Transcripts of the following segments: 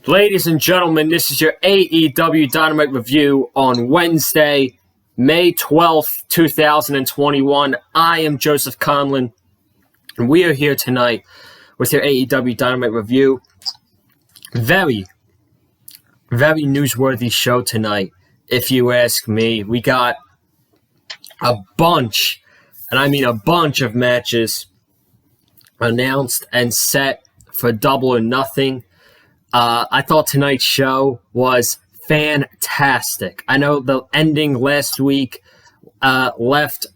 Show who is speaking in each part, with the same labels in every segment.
Speaker 1: Ladies and gentlemen, this is your AEW Dynamite review on Wednesday, May 12th, 2021. I am Joseph Conlon, and we are here tonight with your AEW Dynamite review. Very newsworthy show tonight, if you ask me. We got a bunch, and I mean a bunch of matches announced and set for Double or Nothing. I thought tonight's show was fantastic. I know the ending last week left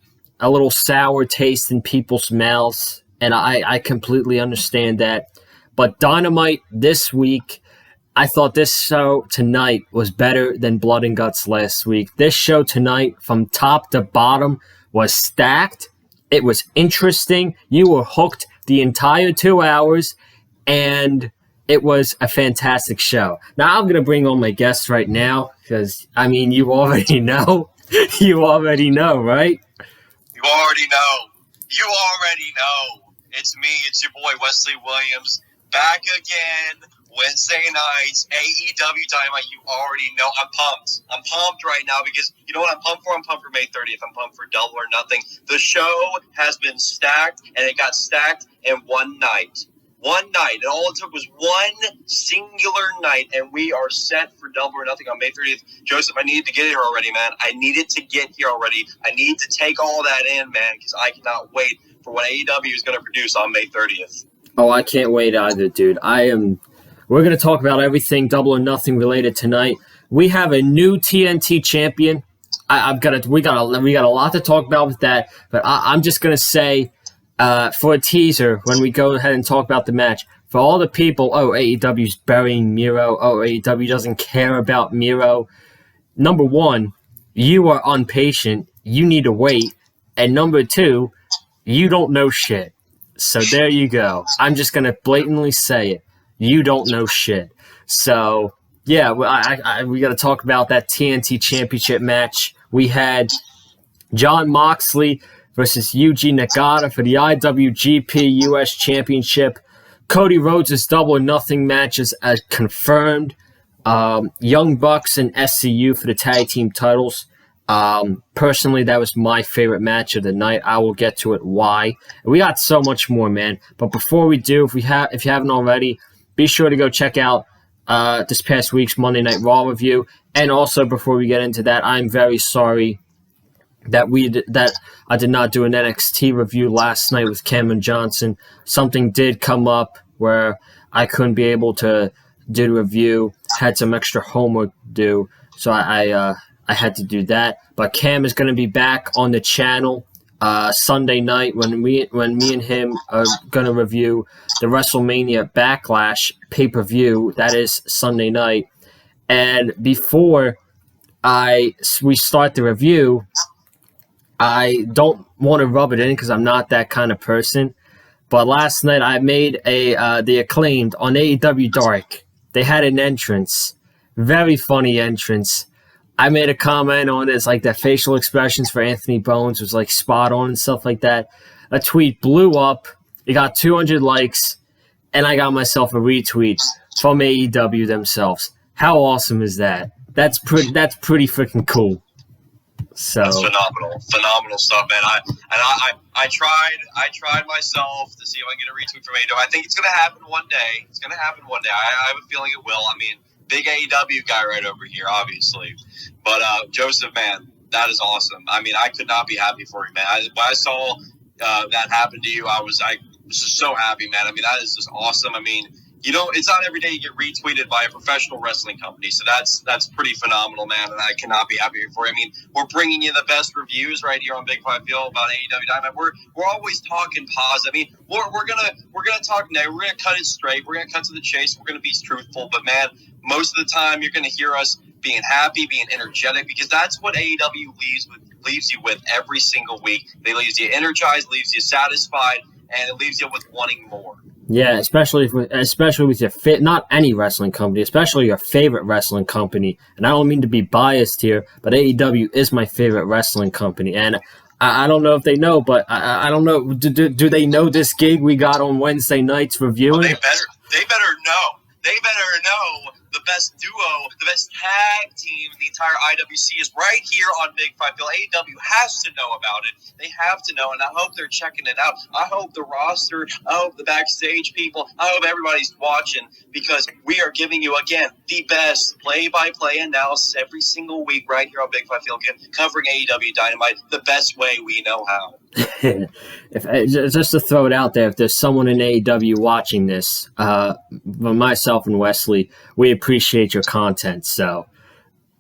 Speaker 1: a little sour taste in people's mouths, and I completely understand that. But Dynamite this week, I thought this show tonight was better than Blood and Guts last week. This show tonight, from top to bottom, was stacked. It was interesting. You were hooked the entire 2 hours, and it was a fantastic show. Now, I'm going to bring on my guests right now because, I mean, you already know. You already know, right?
Speaker 2: You already know. It's me. It's your boy, Wesley Williams, back again. Wednesday nights, AEW Dynamite. You already know. I'm pumped. I'm pumped right now because you know what I'm pumped for? I'm pumped for May 30th. I'm pumped for Double or Nothing. The show has been stacked, and it got stacked in one night. One night. And all it took was one singular night, and we are set for Double or Nothing on May 30th. Joseph, I needed to get here already, man. I needed to get here already. I need to take all that in, man, because I cannot wait for what AEW is going to produce on May 30th.
Speaker 1: Oh, I can't wait either, dude. We're going to talk about everything Double or Nothing related tonight. We have a new TNT champion. We got a lot to talk about with that, but I'm just going to say, for a teaser, when we go ahead and talk about the match, for all the people, AEW's burying Miro, AEW doesn't care about Miro. Number one, you are impatient. You need to wait. And number two, you don't know shit. So there you go. I'm just going to blatantly say it. You don't know shit. So, yeah, we got to talk about that TNT Championship match. We had Jon Moxley versus Yuji Nagata for the IWGP US Championship. Cody Rhodes' Double or Nothing matches as confirmed. Young Bucks and SCU for the tag team titles. Personally, that was my favorite match of the night. I will get to it why. We got so much more, man. But before we do, if you haven't already, be sure to go check out this past week's Monday Night Raw review. And also, before we get into that, I'm very sorry that I did not do an NXT review last night with Cameron Johnson. Something did come up where I couldn't be able to do the review. Had some extra homework to do, so I had to do that. But Cam is going to be back on the channel Sunday night when me and him are going to review the WrestleMania Backlash pay-per-view. That is Sunday night. And before we start the review, I don't want to rub it in because I'm not that kind of person. But last night I made the Acclaimed on AEW Dark. They had an entrance. Very funny entrance. I made a comment on this, like that facial expressions for Anthony Bones was like spot on and stuff like that. A tweet blew up. It got 200 likes. And I got myself a retweet from AEW themselves. How awesome is that? That's pretty freaking cool. So
Speaker 2: that's phenomenal stuff, man. I tried myself to see if I can get a retweet from AEW. I think it's gonna happen one day. I have a feeling it will. I mean, big AEW guy right over here, obviously. But Joseph, man, that is awesome. I mean, I could not be happy for you, man. When I saw that happen to you, I was just so happy, man. I mean, that is just awesome. I mean, you know, it's not every day you get retweeted by a professional wrestling company, so that's pretty phenomenal, man, and I cannot be happier for you. I mean, we're bringing you the best reviews right here on Big Five Feel about AEW Dynamite. We're always talking positive. I mean, we're gonna talk now. We're gonna cut it straight. We're gonna cut to the chase. We're gonna be truthful, but man, most of the time you're gonna hear us being happy, being energetic, because that's what AEW leaves you with every single week. They leaves you energized, leaves you satisfied, and it leaves you with wanting more.
Speaker 1: Yeah, especially with your not any wrestling company, especially your favorite wrestling company. And I don't mean to be biased here, but AEW is my favorite wrestling company. And I don't know if they know, but I don't know. Do they know this gig we got on Wednesday nights reviewing?
Speaker 2: Oh, they better know. they better know the best duo, the best tag team in the entire IWC is right here on Big Five Bill. AEW has to know about it. They have to know, and I hope they're checking it out. I hope the roster, I hope the backstage people, I hope everybody's watching, because we are giving you, again, the best play-by-play analysis every single week right here on Big Five Field, covering AEW Dynamite the best way we know how.
Speaker 1: Just to throw it out there, if there's someone in AEW watching this, myself and Wesley, we appreciate your content. So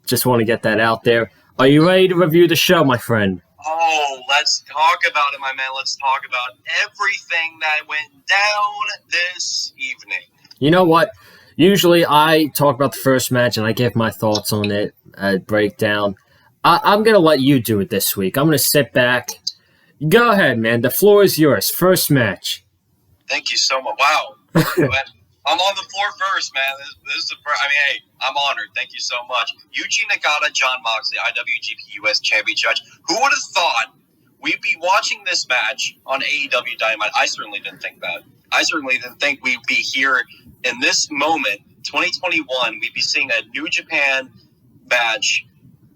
Speaker 1: just want to get that out there. Are you ready to review the show, my friend?
Speaker 2: Oh, let's talk about it, my man. Let's talk about everything that went down this evening.
Speaker 1: You know what? Usually I talk about the first match and I give my thoughts on it, breakdown. I'm going to let you do it this week. I'm going to sit back. Go ahead, man. The floor is yours. First match.
Speaker 2: Thank you so much. Wow. I'm on the floor first, man. This is hey, I'm honored. Thank you so much. Yuji Nagata, Jon Moxley, IWGP US Champion Judge. Who would have thought we'd be watching this match on AEW Dynamite? I certainly didn't think that. I certainly didn't think we'd be here in this moment, 2021. We'd be seeing a New Japan match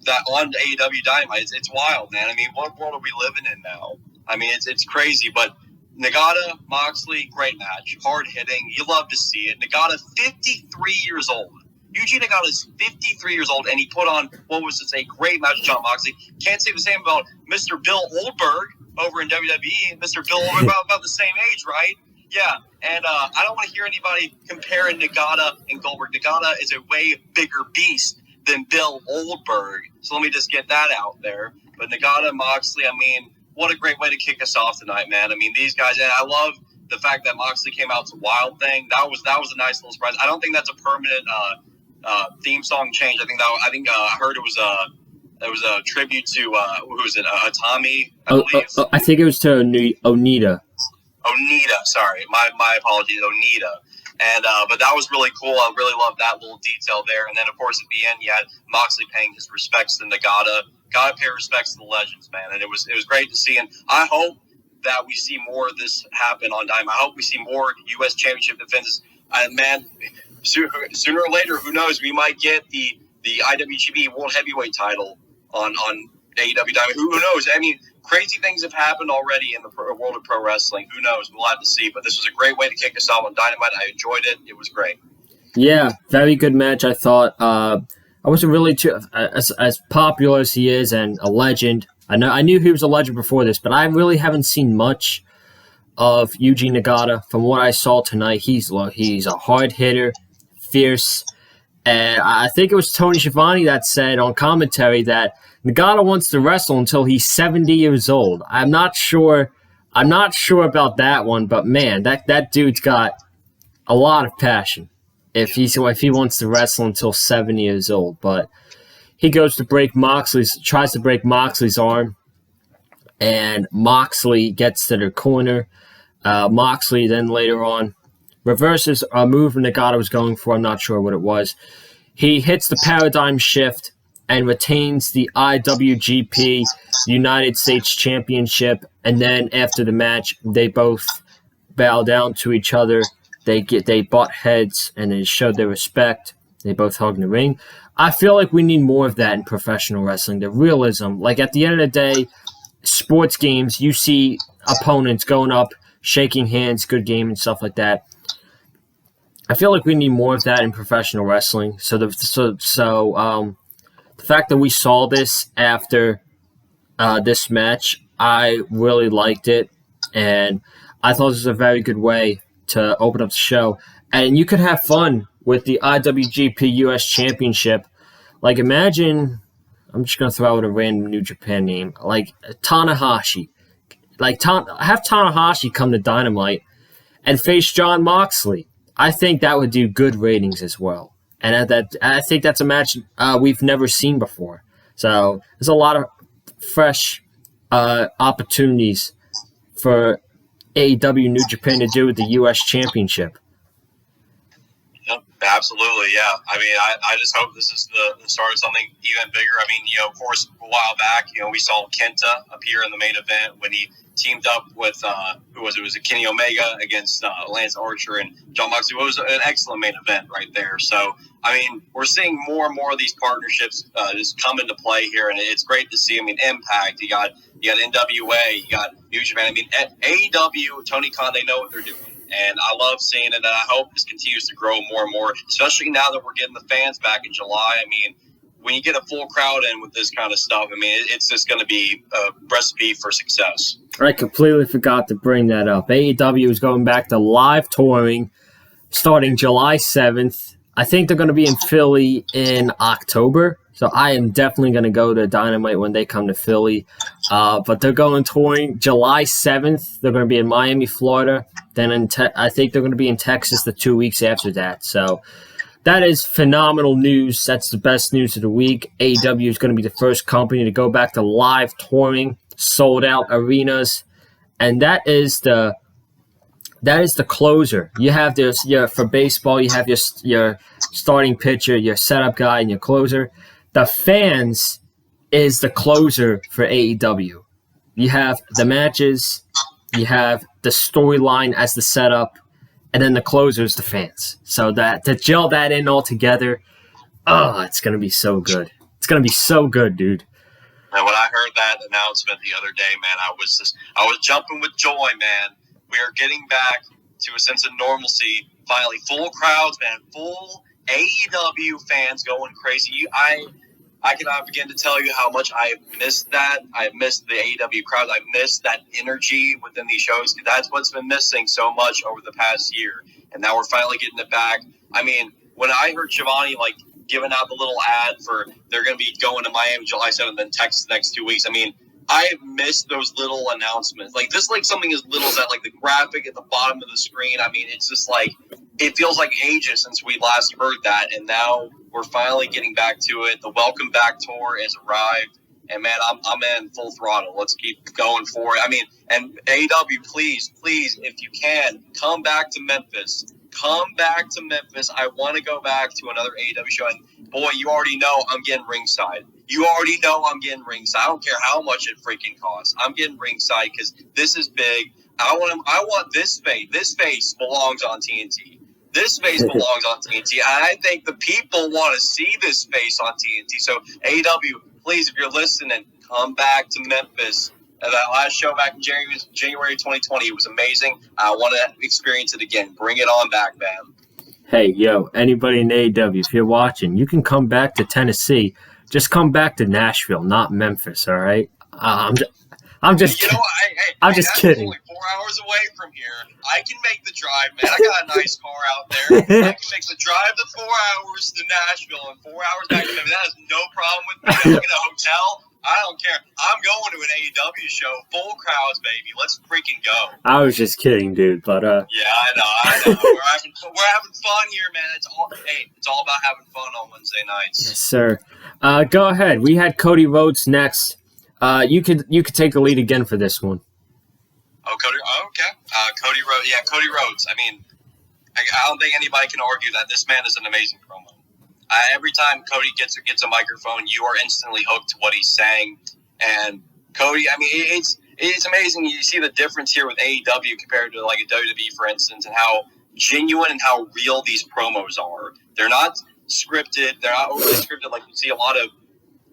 Speaker 2: that on AEW Dynamite. It's wild, man. I mean, what world are we living in now? I mean, it's crazy, but Nagata, Moxley, great match. Hard hitting. You love to see it. Nagata, 53 years old. Yuji Nagata is 53 years old, and he put on, what was this, a great match with Jon Moxley. Can't say the same about Mr. Bill Oldberg over in WWE. Mr. Bill Oldberg, about the same age, right? Yeah, and I don't want to hear anybody comparing Nagata and Goldberg. Nagata is a way bigger beast than Bill Oldberg. So let me just get that out there. But Nagata, Moxley, I mean, what a great way to kick us off tonight, man. I mean, these guys, and I love the fact that Moxley came out to Wild Thing. That was a nice little surprise. I don't think that's a permanent theme song change. I heard it was a tribute to who was it? Tommy, I believe.
Speaker 1: I think it was to Onita.
Speaker 2: Onita, sorry, my apologies, Onita. And but that was really cool. I really loved that little detail there. And then, of course, at the end, you had Moxley paying his respects to Nagata. Gotta pay respects to the legends, man. And it was great to see. And I hope that we see more of this happen on Dynamite. I hope we see more U.S. Championship defenses. Man, sooner or later, who knows? We might get the IWGP World Heavyweight title on AEW Dynamite. Who knows? I mean, crazy things have happened already in the world of pro wrestling. Who knows? We'll have to see. But this was a great way to kick us off on Dynamite. I enjoyed it. It was great.
Speaker 1: Yeah, very good match, I thought. I wasn't really too as popular as he is and a legend. I knew he was a legend before this, but I really haven't seen much of Yuji Nagata. From what I saw tonight, he's a hard hitter, fierce, and I think it was Tony Schiavone that said on commentary that Nagata wants to wrestle until he's 70 years old. I'm not sure about that one, but man, that dude's got a lot of passion. If he wants to wrestle until 70 years old, but he tries to break Moxley's arm, and Moxley gets to the corner. Moxley then later on reverses a move Nagata was going for. I'm not sure what it was. He hits the paradigm shift and retains the IWGP United States Championship. And then after the match, they both bow down to each other. They butt heads and they showed their respect. They both hug in the ring. I feel like we need more of that in professional wrestling. The realism, like at the end of the day, sports games, you see opponents going up, shaking hands, good game and stuff like that. I feel like we need more of that in professional wrestling. So the fact that we saw this after this match, I really liked it, and I thought this was a very good way to open up the show. And you could have fun with the IWGP US Championship. Like, imagine, I'm just going to throw out a random New Japan name, like Tanahashi. Like, have Tanahashi come to Dynamite and face Jon Moxley. I think that would do good ratings as well. And I think that's a match we've never seen before. So there's a lot of fresh opportunities for AEW New Japan to do with the U.S. Championship.
Speaker 2: Yep. Absolutely, yeah. I mean, I just hope this is the start of something even bigger. I mean, of course, a while back, we saw Kenta appear in the main event when he teamed up with, who was it? Was it Kenny Omega against Lance Archer and John Moxley? It was an excellent main event right there. So, I mean, we're seeing more and more of these partnerships just come into play here, and it's great to see. I mean, Impact, you got NWA, you got New Japan. I mean, at AEW, Tony Khan, they know what they're doing. And I love seeing it, and I hope this continues to grow more and more, especially now that we're getting the fans back in July. I mean, when you get a full crowd in with this kind of stuff, I mean, it's just going to be a recipe for success.
Speaker 1: I completely forgot to bring that up. AEW is going back to live touring starting July 7th. I think they're going to be in Philly in October. So I am definitely going to go to Dynamite when they come to Philly. But they're going touring July 7th. They're going to be in Miami, Florida. Then I think they're going to be in Texas the 2 weeks after that. So that is phenomenal news. That's the best news of the week. AEW is going to be the first company to go back to live touring, sold out arenas. And that is the closer. You have this for baseball, you have your starting pitcher, your setup guy, and your closer. The fans is the closer for AEW. You have the matches, you have the storyline as the setup, and then the closer is the fans. So that to gel that in all together, it's gonna be so good. It's gonna be so good, dude.
Speaker 2: And when I heard that announcement the other day, man, I was jumping with joy, man. We are getting back to a sense of normalcy. Finally, full crowds, man, full AEW fans going crazy. I cannot begin to tell you how much I missed that. I missed the AEW crowd. I missed that energy within these shows. That's what's been missing so much over the past year. And now we're finally getting it back. I mean, when I heard Shivani, giving out the little ad for they're going to be going to Miami July 7th and Texas the next 2 weeks, I mean, I have missed those little announcements. Something as little as that, the graphic at the bottom of the screen. I mean, it's just it feels like ages since we last heard that, and now we're finally getting back to it. The Welcome Back tour has arrived, and man, I'm in full throttle. Let's keep going for it. I mean, and AEW, please, if you can, come back to Memphis. Come back to Memphis. I want to go back to another AEW show. And boy, you already know I'm getting ringside. I don't care how much it freaking costs. I'm getting ringside because this is big. I want this space. This space belongs on TNT. This space belongs on TNT. And I think the people want to see this space on TNT. So AEW, please, if you're listening, come back to Memphis. That last show back in January 2020, it was amazing. I want to experience it again. Bring it on back, man.
Speaker 1: Hey, anybody in AEW, if you're watching, you can come back to Tennessee. Just come back to Nashville, not Memphis, all right? I'm just I'm just kidding.
Speaker 2: Only 4 hours away from here. I can make the drive, man. I got a nice car out there. I can make the drive to 4 hours to Nashville and 4 hours back to Memphis. That is no problem with me. I get a hotel. I don't care. I'm going to an AEW show, full crowds, baby. Let's freaking go.
Speaker 1: I was just kidding, dude. But
Speaker 2: yeah, I know. we're having fun here, man. It's all about having fun on Wednesday nights.
Speaker 1: Yes, sir. Go ahead. We had Cody Rhodes next. You could take the lead again for this one.
Speaker 2: Oh, Cody. Oh, okay. Cody Rhodes. Yeah, Cody Rhodes. I mean, I don't think anybody can argue that this man is an amazing promo. Every time Cody gets a microphone, you are instantly hooked to what he's saying. And Cody, I mean, it's amazing. You see the difference here with AEW compared to a WWE, for instance, and how genuine and how real these promos are. They're not scripted. They're not overly scripted like you see a lot of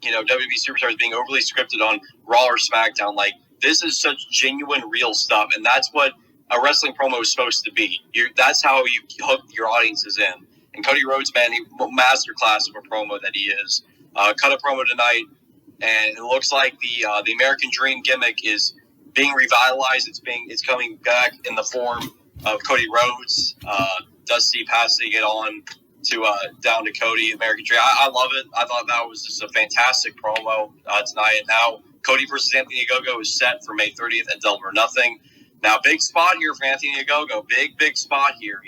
Speaker 2: WWE superstars being overly scripted on Raw or SmackDown. This is such genuine, real stuff, and that's what a wrestling promo is supposed to be. That's how you hook your audiences in. And Cody Rhodes, man, masterclass of a promo that he is. Cut a promo tonight, and it looks like the American Dream gimmick is being revitalized. It's coming back in the form of Cody Rhodes. Dusty passing it on to down to Cody, American Dream. I love it. I thought that was just a fantastic promo tonight. And now Cody versus Anthony Ogogo is set for May 30th at Double or Nothing. Now, big spot here for Anthony Ogogo. Big spot here.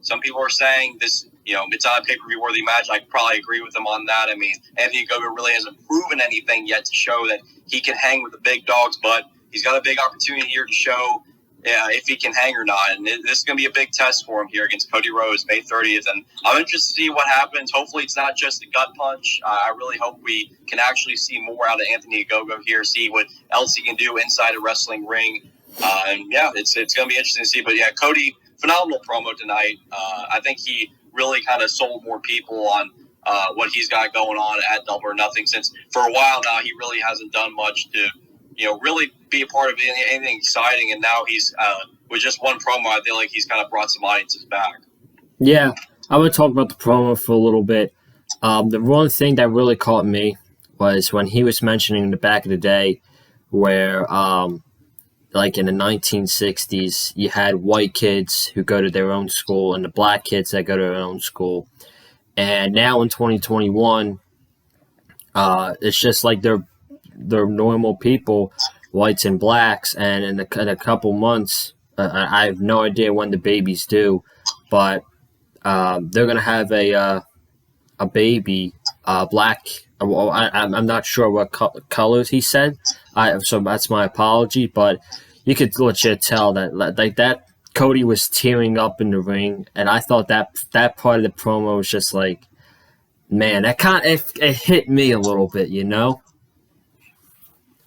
Speaker 2: Some people are saying this, it's not a pay-per-view worthy match. I probably agree with them on that. I mean, Anthony Ogogo really hasn't proven anything yet to show that he can hang with the big dogs, but he's got a big opportunity here to show if he can hang or not. And this is going to be a big test for him here against Cody Rhodes May 30th. And I'm interested to see what happens. Hopefully it's not just a gut punch. I really hope we can actually see more out of Anthony Ogogo here, see what else he can do inside a wrestling ring. And yeah, it's going to be interesting to see. But yeah, Cody, phenomenal promo tonight. I think he really kind of sold more people on what he's got going on at Double or Nothing, since for a while now he really hasn't done much to really be a part of anything exciting. And now he's with just one promo, I feel like he's kind of brought some audiences back.
Speaker 1: Yeah, I would talk about the promo for a little bit. The one thing that really caught me was when he was mentioning in the back of the day where, like in the 1960s, you had white kids who go to their own school and the black kids that go to their own school. And now in 2021, it's just like they're normal people, whites and blacks, and in a couple months, I have no idea when the baby's due, but they're gonna have a baby, black. I'm not sure what colors he said. So that's my apology, but you could legit tell that Cody was tearing up in the ring, and I thought that part of the promo was just like, man, it hit me a little bit,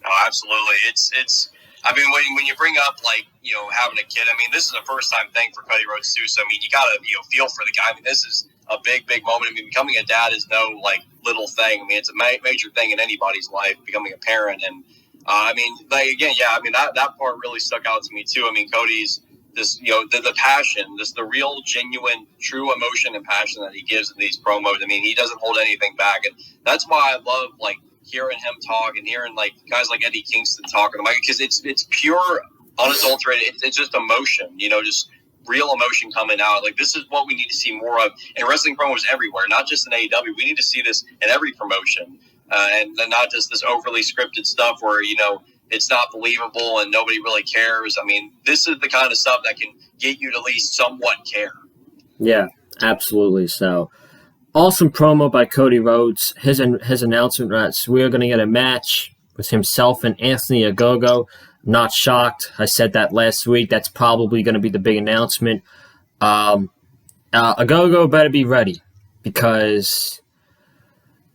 Speaker 2: Oh, absolutely. It's. I mean, when you bring up having a kid, I mean, this is a first time thing for Cody Rhodes too. So I mean, you gotta feel for the guy. I mean, this is a big moment. I mean, becoming a dad is no little thing. I mean, it's a major thing in anybody's life, becoming a parent. And I mean, that part really stuck out to me too. I mean, Cody's this, the passion, the real, genuine, true emotion and passion that he gives in these promos. I mean, he doesn't hold anything back, and that's why I love hearing him talk and hearing guys like Eddie Kingston talking about it, because it's pure, unadulterated. It's just emotion, just real emotion coming out. This is what we need to see more of in wrestling promos everywhere, not just in AEW. We need to see this in every promotion, and not just this overly scripted stuff where it's not believable and nobody really cares. I mean, this is the kind of stuff that can get you to at least somewhat care.
Speaker 1: Yeah, absolutely. So, awesome promo by Cody Rhodes. His announcement that we're going to get a match with himself and Anthony Ogogo. Not shocked. I said that last week. That's probably going to be the big announcement. Ogogo better be ready, because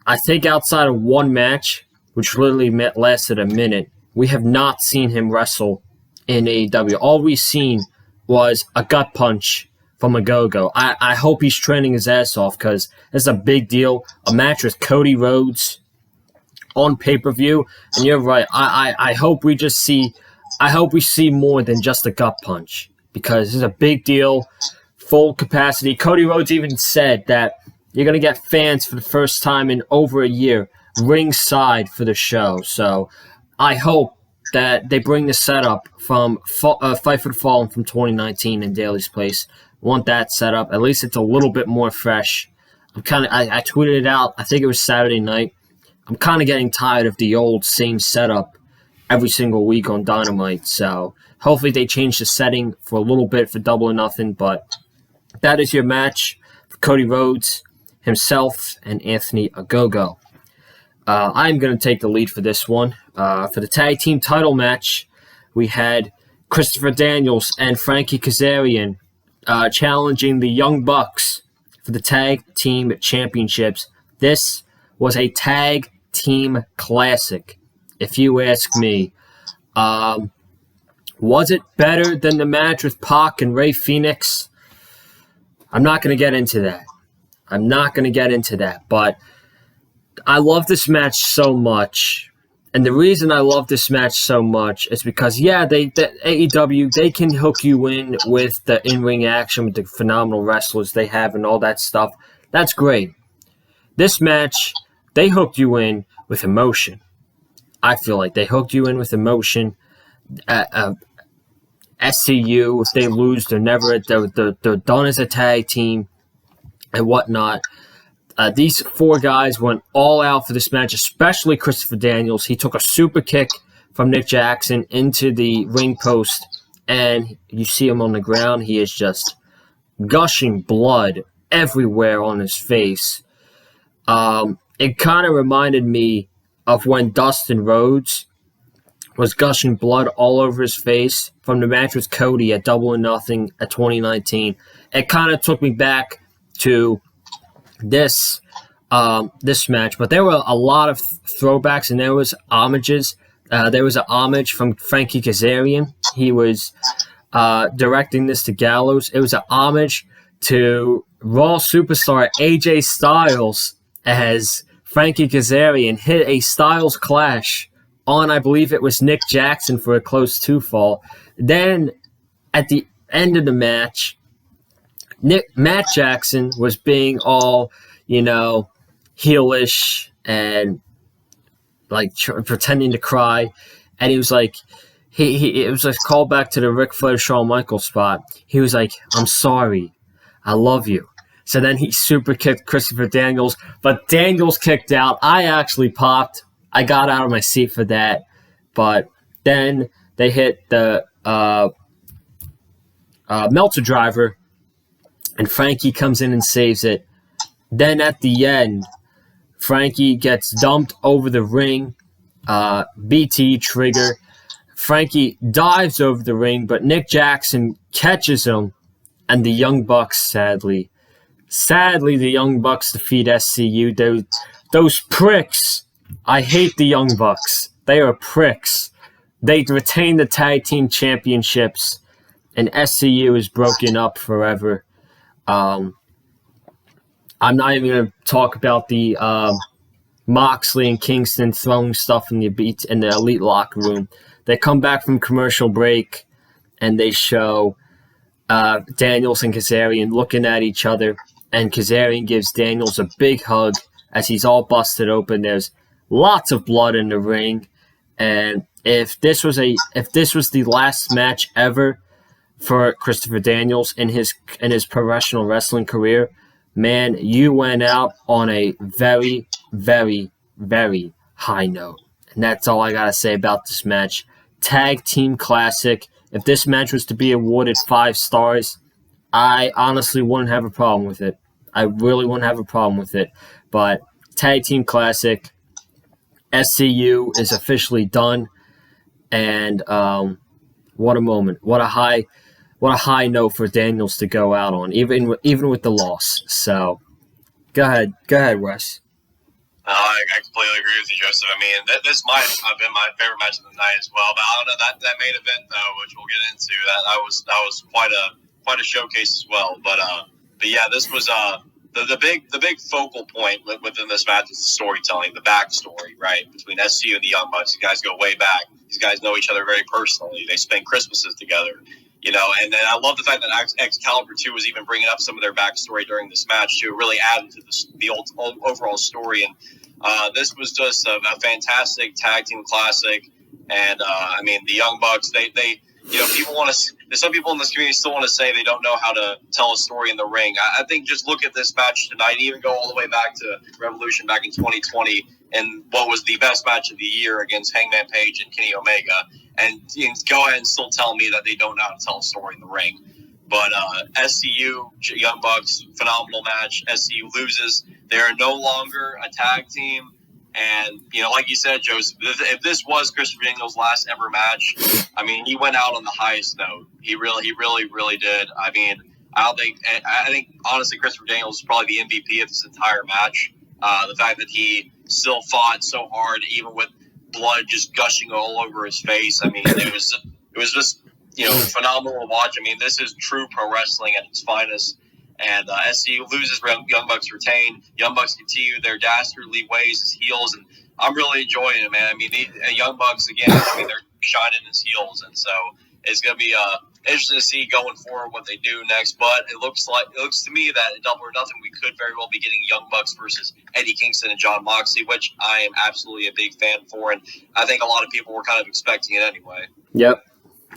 Speaker 1: I think outside of one match, which literally lasted a minute, we have not seen him wrestle in AEW. All we've seen was a gut punch from Ogogo. I hope he's training his ass off, because it's a big deal. A match with Cody Rhodes on pay-per-view, and you're right. I hope we see more than just a gut punch, because it's a big deal. Full capacity. Cody Rhodes even said that you're going to get fans for the first time in over a year ringside for the show. So I hope that they bring the setup from Fight for the Fallen from 2019 in Daly's Place. Want that setup. At least it's a little bit more fresh. I tweeted it out. I think it was Saturday night. I'm kind of getting tired of the old same setup every single week on Dynamite. So hopefully they change the setting for a little bit for Double or Nothing. But that is your match for Cody Rhodes, himself, and Anthony Ogogo. I'm going to take the lead for this one. For the tag team title match, we had Christopher Daniels and Frankie Kazarian challenging the Young Bucks for the tag team championships. This was a tag team classic, if you ask me. Was it better than the match with Pac and Rey Fenix? I'm not going to get into that. But I love this match so much. And the reason I love this match so much is because, AEW, they can hook you in with the in-ring action, with the phenomenal wrestlers they have and all that stuff. That's great. This match, they hooked you in with emotion. I feel like they hooked you in with emotion. SCU, if they lose, they're done as a tag team and whatnot. These four guys went all out for this match, especially Christopher Daniels. He took a super kick from Nick Jackson into the ring post, and you see him on the ground. He is just gushing blood everywhere on his face. It kind of reminded me of when Dustin Rhodes was gushing blood all over his face from the match with Cody at Double or Nothing at 2019. It kind of took me back to this match, but there were a lot of throwbacks and there was homages. There was an homage from Frankie Kazarian. He was directing this to Gallows. It was an homage to Raw superstar AJ Styles as Frankie Kazarian hit a Styles clash on, I believe it was Nick Jackson for a close 2-fall. Then at the end of the match, Matt Jackson was being all, heelish and like pretending to cry, and he was like, it was a callback to the Ric Flair Shawn Michaels spot. He was like, "I'm sorry, I love you." So then he super kicked Christopher Daniels, but Daniels kicked out. I actually popped. I got out of my seat for that, but then they hit the Meltzer driver, and Frankie comes in and saves it. Then at the end, Frankie gets dumped over the ring, BT trigger. Frankie dives over the ring, but Nick Jackson catches him, and the Young Bucks, sadly, the Young Bucks defeat SCU. Those pricks. I hate the Young Bucks. They are pricks. They retain the tag team championships, and SCU is broken up forever. I'm not even going to talk about the Moxley and Kingston throwing stuff in the Elite locker room. They come back from commercial break, and they show Daniels and Kazarian looking at each other, and Kazarian gives Daniels a big hug as he's all busted open. There's lots of blood in the ring, and if this was the last match ever for Christopher Daniels in his professional wrestling career, man, you went out on a very, very, very high note. And that's all I got to say about this match. Tag Team Classic. If this match was to be awarded 5 stars, I honestly wouldn't have a problem with it. I really wouldn't have a problem with it. But Tag Team Classic, SCU is officially done. And what a moment. What a high note for Daniels to go out on, even with the loss. So, go ahead, Wes.
Speaker 2: I completely agree with you, Joseph. I mean, this might have been my favorite match of the night as well. But I don't know that main event though, which we'll get into. That was quite a showcase as well. But yeah, this was the big focal point within this match is the storytelling, the backstory, right, between SCU and the Young Bucks. These guys go way back. These guys know each other very personally. They spend Christmases together. And then I love the fact that Excalibur 2 was even bringing up some of their backstory during this match to really add to the overall story. And this was just a fantastic tag team classic. And I mean, the Young Bucks, they people want to. Some people in this community still want to say they don't know how to tell a story in the ring. I think just look at this match tonight, even go all the way back to Revolution back in 2020, and what was the best match of the year against Hangman Page and Kenny Omega. And go ahead and still tell me that they don't know how to tell a story in the ring. But SCU, Young Bucks, phenomenal match. SCU loses. They are no longer a tag team. And, like you said, Joseph, if this was Christopher Daniels' last ever match, I mean, he went out on the highest note. He really, really did. I mean, I think, honestly, Christopher Daniels is probably the MVP of this entire match. The fact that he still fought so hard, even with blood just gushing all over his face. I mean, it was just phenomenal to watch. I mean, this is true pro wrestling at its finest. And SCU loses, Young Bucks retain. Young Bucks continue their dastardly ways as heels, and I'm really enjoying it, man. I mean, Young Bucks again. I mean, they're shining as heels, and so it's going to be interesting to see going forward what they do next. But it looks to me that at Double or Nothing, we could very well be getting Young Bucks versus Eddie Kingston and Jon Moxley, which I am absolutely a big fan for, and I think a lot of people were kind of expecting it anyway.
Speaker 1: Yep,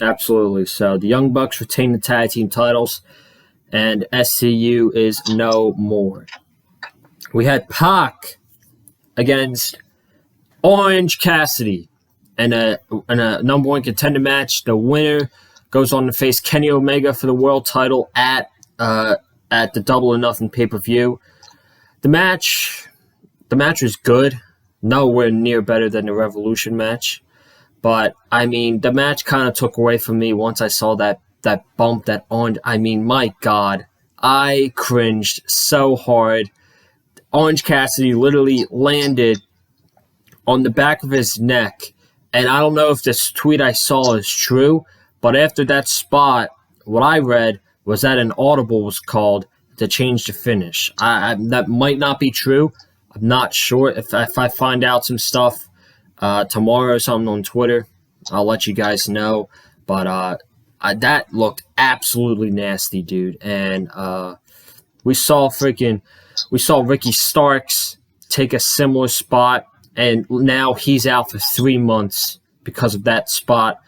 Speaker 1: absolutely. So the Young Bucks retain the tag team titles, and SCU is no more. We had Pac against Orange Cassidy in a number one contender match. The winner goes on to face Kenny Omega for the world title at the Double or Nothing pay-per-view. The match was good. Nowhere near better than the Revolution match. But, I mean, the match kind of took away from me once I saw that bump, that on. I mean, my God, I cringed so hard. Orange Cassidy literally landed on the back of his neck. And I don't know if this tweet I saw is true, but after that spot, what I read was that an audible was called to change the finish. That might not be true. I'm not sure. If I find out some stuff tomorrow or something on Twitter, I'll let you guys know. But that looked absolutely nasty, dude. And we saw Ricky Starks take a similar spot, and now he's out for 3 months because of that spot.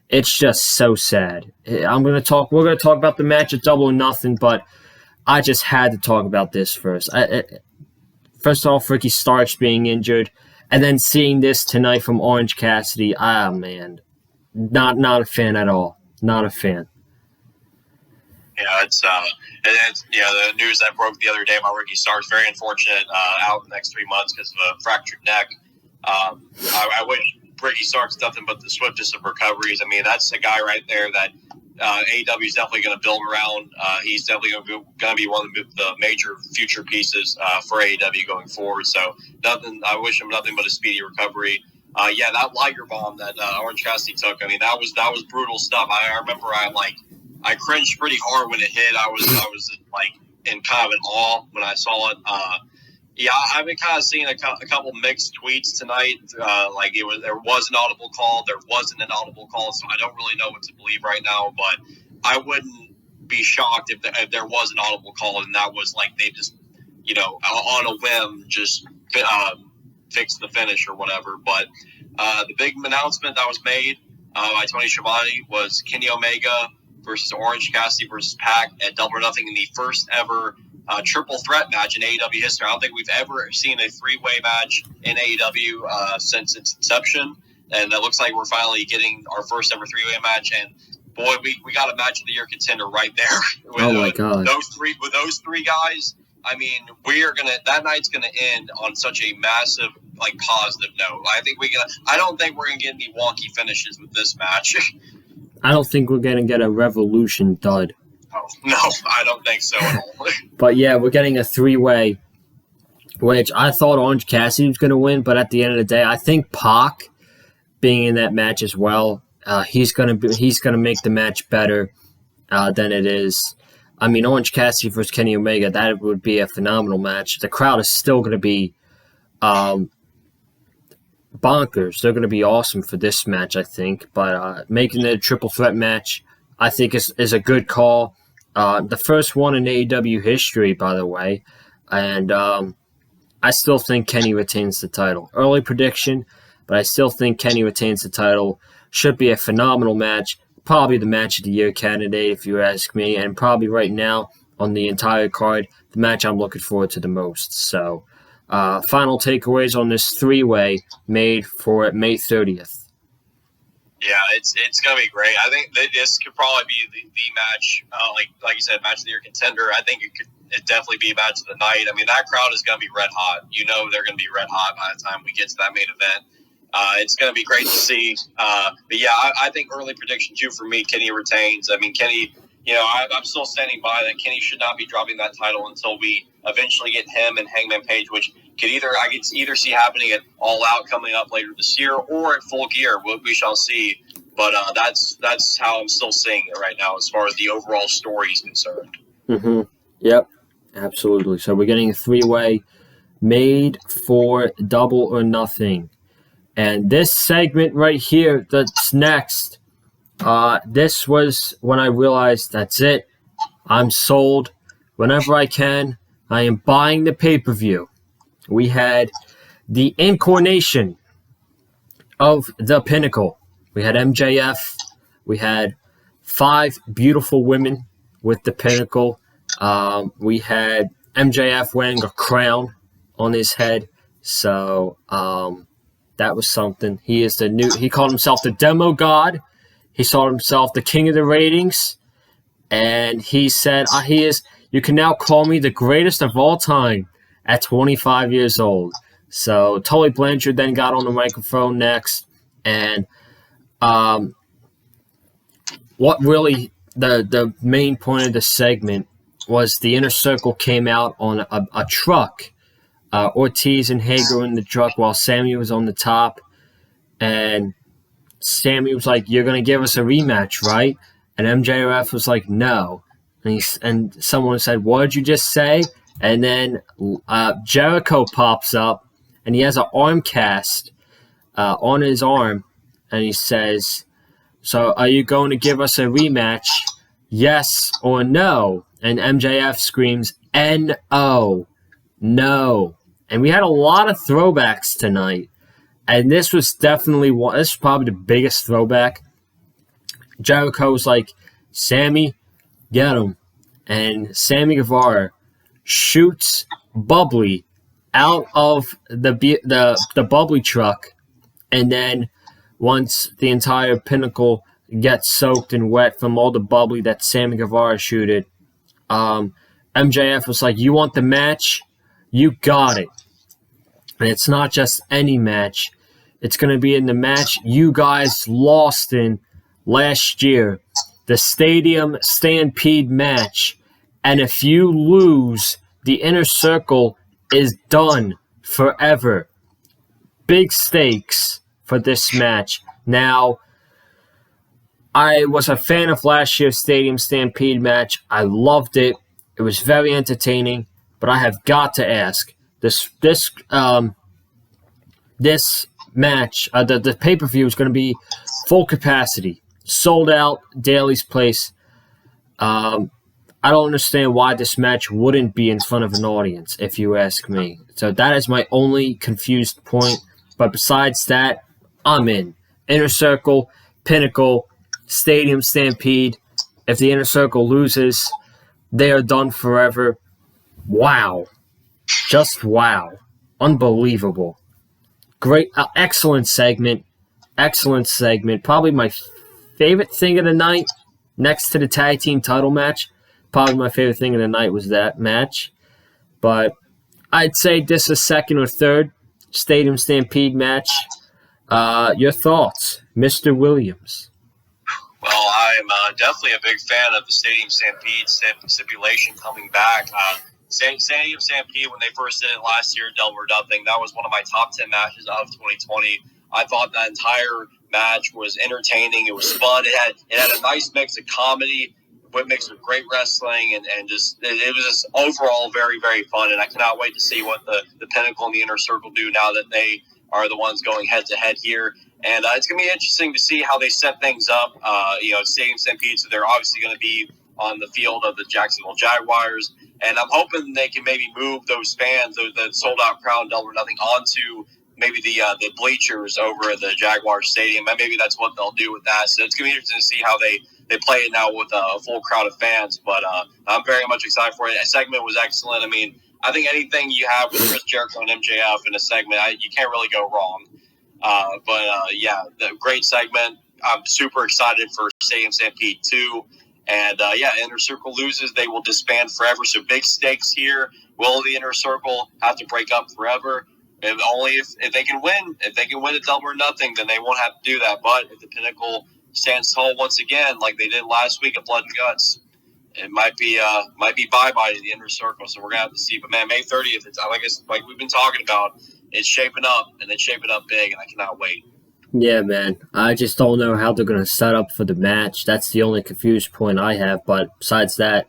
Speaker 1: It's just so sad. We're gonna talk about the match at Double or Nothing, but I just had to talk about this first. First off, Ricky Starks being injured, and then seeing this tonight from Orange Cassidy. Man, not a fan at all. Not a fan.
Speaker 2: Yeah, it's the news that broke the other day about Ricky Starks, very unfortunate, out the next 3 months because of a fractured neck. I wish Ricky Starks nothing but the swiftest of recoveries. I mean, that's a guy right there that AEW is definitely going to build around. He's definitely going to be one of the major future pieces for AEW going forward. So I wish him nothing but a speedy recovery. That Liger bomb that Orange Cassidy took. I mean, that was brutal stuff. I remember I cringed pretty hard when it hit. I was like in kind of an awe when I saw it. I've been kind of seeing a couple mixed tweets tonight. There was an audible call, there wasn't an audible call, so I don't really know what to believe right now. But I wouldn't be shocked if there was an audible call and that was like they just, on a whim, just fixed the finish or whatever. But the big announcement that was made by Tony Schiavone was Kenny Omega versus Orange Cassidy versus Pac at Double or Nothing in the first ever triple threat match in AEW history. I don't think we've ever seen a three-way match in AEW since its inception, and it looks like we're finally getting our first ever three-way match. And boy, we got a match of the year contender right there.
Speaker 1: Oh my God!
Speaker 2: With those three guys, I mean, that night's gonna end on such a massive, positive note. I don't think we're gonna get any wonky finishes with this match.
Speaker 1: I don't think we're gonna get a Revolution dud.
Speaker 2: Oh, no, I don't think so at all.
Speaker 1: But yeah, we're getting a three-way, which I thought Orange Cassidy was going to win, but at the end of the day, I think Pac being in that match as well, he's going to make the match better than it is. I mean, Orange Cassidy versus Kenny Omega, that would be a phenomenal match. The crowd is still going to be bonkers. They're going to be awesome for this match, I think. But making it a triple threat match, I think is a good call. The first one in AEW history, by the way. And I still think Kenny retains the title. Early prediction, but I still think Kenny retains the title. Should be a phenomenal match. Probably the match of the year candidate, if you ask me. And probably right now, on the entire card, the match I'm looking forward to the most. So, final takeaways on this three-way made for May 30th.
Speaker 2: Yeah, it's gonna be great. I think this could probably be the match, like you said, match of the year contender. I think it definitely be match of the night. I mean, that crowd is gonna be red hot. They're gonna be red hot by the time we get to that main event. It's gonna be great to see. But yeah, I think early prediction too for me, Kenny retains. I mean, Kenny. I'm still standing by that Kenny should not be dropping that title until we eventually get him and Hangman Page, which I could either see happening at All Out coming up later this year or at Full Gear. We shall see. But that's how I'm still seeing it right now as far as the overall story is concerned.
Speaker 1: Mm-hmm. Yep, absolutely. So we're getting a three-way made for Double or Nothing. And this segment right here that's next, this was when I realized that's it. I'm sold. Whenever I can, I am buying the pay-per-view. We had the incarnation of the Pinnacle. We had MJF. We had 5 beautiful women with the Pinnacle. We had MJF wearing a crown on his head. So that was something. He called himself the Demo God. He saw himself the king of the ratings. And he said, you can now call me the greatest of all time at 25 years old. So Tully Blanchard then got on the microphone next. And what really the main point of the segment was the Inner Circle came out on a truck. Ortiz and Hager were in the truck while Sammy was on the top. And Sammy was like, "You're going to give us a rematch, right?" And MJF was like, "No." And someone said, "What did you just say?" And then Jericho pops up, and he has an arm cast on his arm. And he says, "So are you going to give us a rematch? Yes or no?" And MJF screams, "N-O, no." And we had a lot of throwbacks tonight. And this was definitely one. This is probably the biggest throwback. Jericho was like, "Sammy, get him." And Sammy Guevara shoots Bubbly out of the Bubbly truck. And then once the entire Pinnacle gets soaked and wet from all the Bubbly that Sammy Guevara shooted, MJF was like, "You want the match? You got it." And it's not just any match. It's going to be in the match you guys lost in last year, the Stadium Stampede match. And if you lose, the Inner Circle is done forever. Big stakes for this match. Now, I was a fan of last year's Stadium Stampede match. I loved it. It was very entertaining. But I have got to ask, this match, the pay-per-view is going to be full capacity, sold out, Daly's Place. I don't understand why this match wouldn't be in front of an audience, if you ask me. So that is my only confused point. But besides that, I'm in. Inner Circle, Pinnacle, Stadium Stampede. If the Inner Circle loses, they are done forever. Wow. Just wow. Unbelievable. Great, excellent segment. Excellent segment. Probably my favorite thing of the night, next to the tag team title match. Probably my favorite thing of the night was that match. But I'd say this is second or third Stadium Stampede match. Your thoughts, Mr. Williams?
Speaker 2: Well, I'm definitely a big fan of the Stadium Stampede stipulation coming back. Stadium Stampede, when they first did it last year, Double or Nothing, that was one of my top 10 matches of 2020. I thought that entire match was entertaining. It was fun. It had a nice mix of comedy, mixed with great wrestling, and just it was just overall very, very fun. And I cannot wait to see what the Pinnacle and the Inner Circle do now that they are the ones going head to head here. And it's going to be interesting to see how they set things up. Stadium Stampede, so they're obviously going to be on the field of the Jacksonville Jaguars. And I'm hoping they can maybe move those fans, the sold-out crowd, Double or Nothing, onto maybe the bleachers over at the Jaguars Stadium. And maybe that's what they'll do with that. So it's going to be interesting to see how they play it now with a full crowd of fans. But I'm very much excited for it. That segment was excellent. I mean, I think anything you have with Chris Jericho and MJF in a segment, you can't really go wrong. The great segment. I'm super excited for Stadium Stampede 2. And, Inner Circle loses, they will disband forever. So big stakes here. Will the Inner Circle have to break up forever? If they can win. If they can win at Double or Nothing, then they won't have to do that. But if the Pinnacle stands tall once again, like they did last week at Blood and Guts, it might be bye-bye to the Inner Circle. So we're going to have to see. But, man, May 30th, it's like we've been talking about, it's shaping up, and it's shaping up big, and I cannot wait.
Speaker 1: Yeah, man. I just don't know how they're going to set up for the match. That's the only confused point I have. But besides that,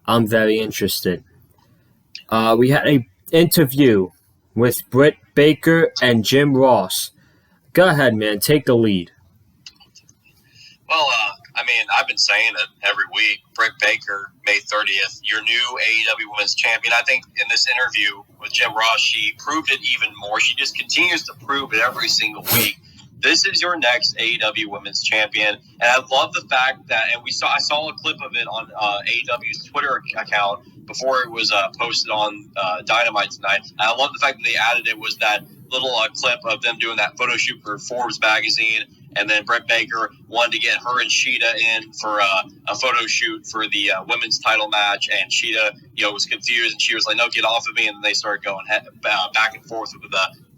Speaker 1: I'm very interested. We had an interview with Britt Baker and Jim Ross. Go ahead, man. Take the lead.
Speaker 2: Well, I've been saying it every week. Britt Baker, May 30th, your new AEW Women's Champion. I think in this interview with Jim Ross, she proved it even more. She just continues to prove it every single week. This is your next AEW Women's Champion, and I love the fact that, and I saw a clip of it on AEW's Twitter account before it was posted on Dynamite tonight. And I love the fact that they added it was that little clip of them doing that photo shoot for Forbes magazine, and then Britt Baker wanted to get her and Sheeta in for a photo shoot for the women's title match, and Sheeta, was confused, and she was like, "No, get off of me," and then they started going back and forth with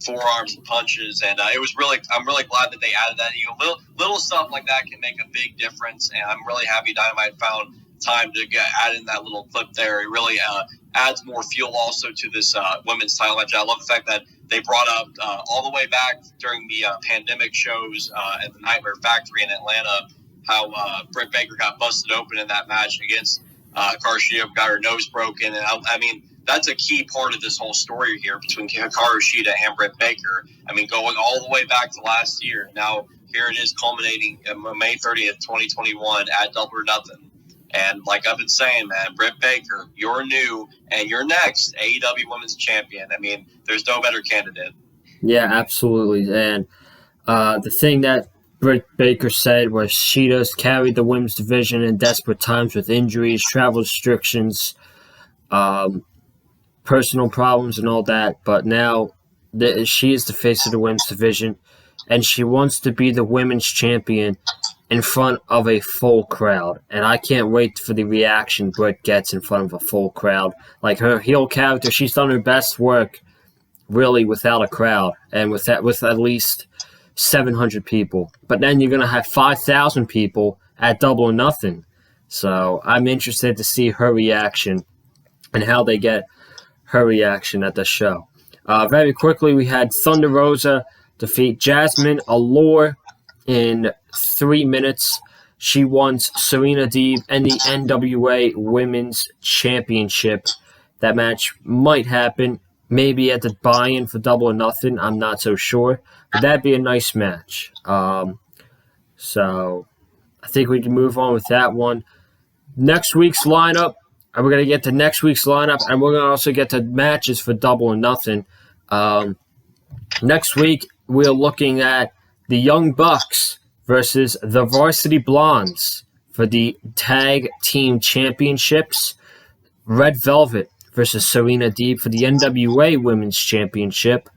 Speaker 2: forearms and punches, and I'm really glad that they added that. Little stuff like that can make a big difference, and I'm really happy Dynamite found time to add in that little clip there. It really adds more fuel also to this women's title match. I love the fact that they brought up all the way back during the pandemic shows at the Nightmare Factory in Atlanta how Britt Baker got busted open in that match against Karashida, got her nose broken, and I mean, that's a key part of this whole story here between Hikaru Shida and Britt Baker. I mean, going all the way back to last year. Now, here it is culminating May 30th, 2021 at Double or Nothing. And like I've been saying, man, Britt Baker, you're new and you're next AEW Women's Champion. I mean, there's no better candidate.
Speaker 1: Yeah, absolutely. And the thing that Britt Baker said was Shida's carried the women's division in desperate times with injuries, travel restrictions, personal problems and all that, but now she is the face of the women's division, and she wants to be the women's champion in front of a full crowd. And I can't wait for the reaction Britt gets in front of a full crowd. Like her heel character, she's done her best work really without a crowd, and with at least 700 people. But then you're going to have 5,000 people at Double or Nothing. So I'm interested to see her reaction and how they get her reaction at the show. Very quickly, we had Thunder Rosa defeat Jasmine Allure in 3 minutes. She won Serena Deeb and the NWA Women's Championship. That match might happen, maybe at the buy-in for Double or Nothing. I'm not so sure, but that'd be a nice match. So I think we can move on with that one. Next week's lineup. And we're going to get to next week's lineup, and we're going to also get to matches for Double or Nothing. Next week, we're looking at the Young Bucks versus the Varsity Blondes for the Tag Team Championships. Red Velvet versus Serena Deeb for the NWA Women's Championship.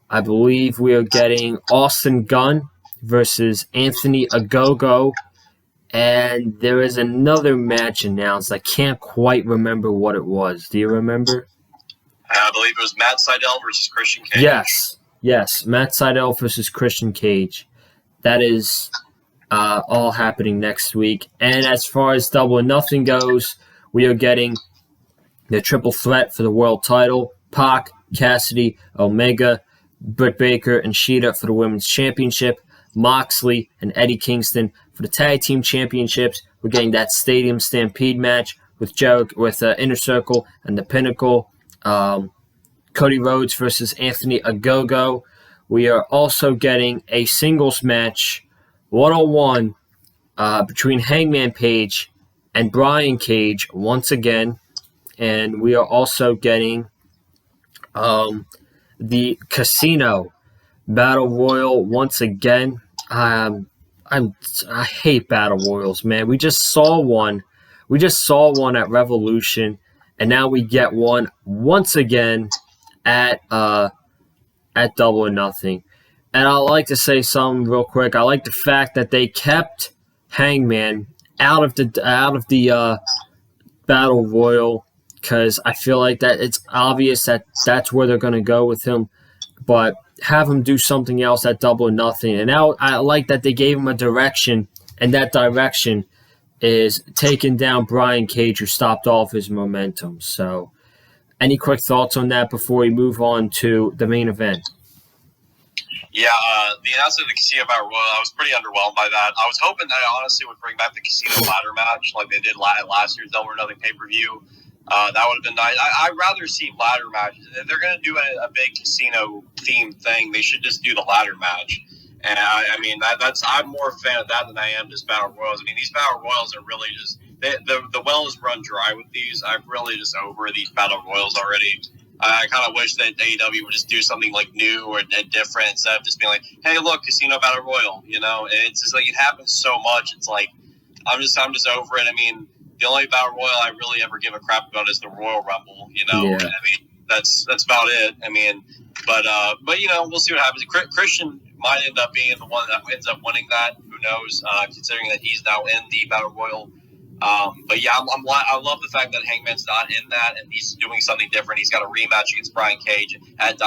Speaker 1: I believe we are getting Austin Gunn versus Anthony Ogogo. And there is another match announced. I can't quite remember what it was. Do you remember?
Speaker 2: I believe it was Matt Sydal versus Christian Cage.
Speaker 1: Yes. Matt Sydal versus Christian Cage. That is all happening next week. And as far as Double or Nothing goes, we are getting the triple threat for the world title. Pac, Cassidy, Omega, Britt Baker, and Shida for the Women's Championship. Moxley and Eddie Kingston for the Tag Team Championships. We're getting that Stadium Stampede match with Inner Circle and the Pinnacle. Cody Rhodes versus Anthony Ogogo. We are also getting a singles match, 1-on-1, between Hangman Page and Brian Cage once again. And we are also getting the Casino Battle Royal once again. I hate Battle Royals, man. We just saw one. We just saw one at Revolution, and now we get one once again at Double or Nothing. And I'd like to say something real quick. I like the fact that they kept Hangman out of the Battle Royal, because I feel like that it's obvious that that's where they're going to go with him. But have him do something else at Double or Nothing. And now I like that they gave him a direction, and that direction is taking down Brian Cage, who stopped off his momentum. So any quick thoughts on that before we move on to the main event?
Speaker 2: Yeah, the announcement of the Casino Battle Royal, I was pretty underwhelmed by that. I was hoping that I honestly would bring back the Casino ladder match like they did last year's Double or Nothing pay-per-view. That would have been nice. I'd rather see ladder matches. If they're going to do a big casino-themed thing, they should just do the ladder match. And I'm more a fan of that than I am just Battle Royals. I mean, these Battle Royals are really just the well is run dry with these. I'm really just over these Battle Royals already. I kind of wish that AEW would just do something like new or different instead of just being like, "Hey, look, Casino Battle Royal." You know, it's just like it happens so much. It's like I'm just over it. I mean, the only Battle Royal I really ever give a crap about is the Royal Rumble. You know,
Speaker 1: yeah.
Speaker 2: I mean, that's about it. I mean, but you know, we'll see what happens. Christian might end up being the one that ends up winning that. Who knows? Considering that he's now in the Battle Royal. But yeah, I love the fact that Hangman's not in that and he's doing something different. He's got a rematch against Brian Cage at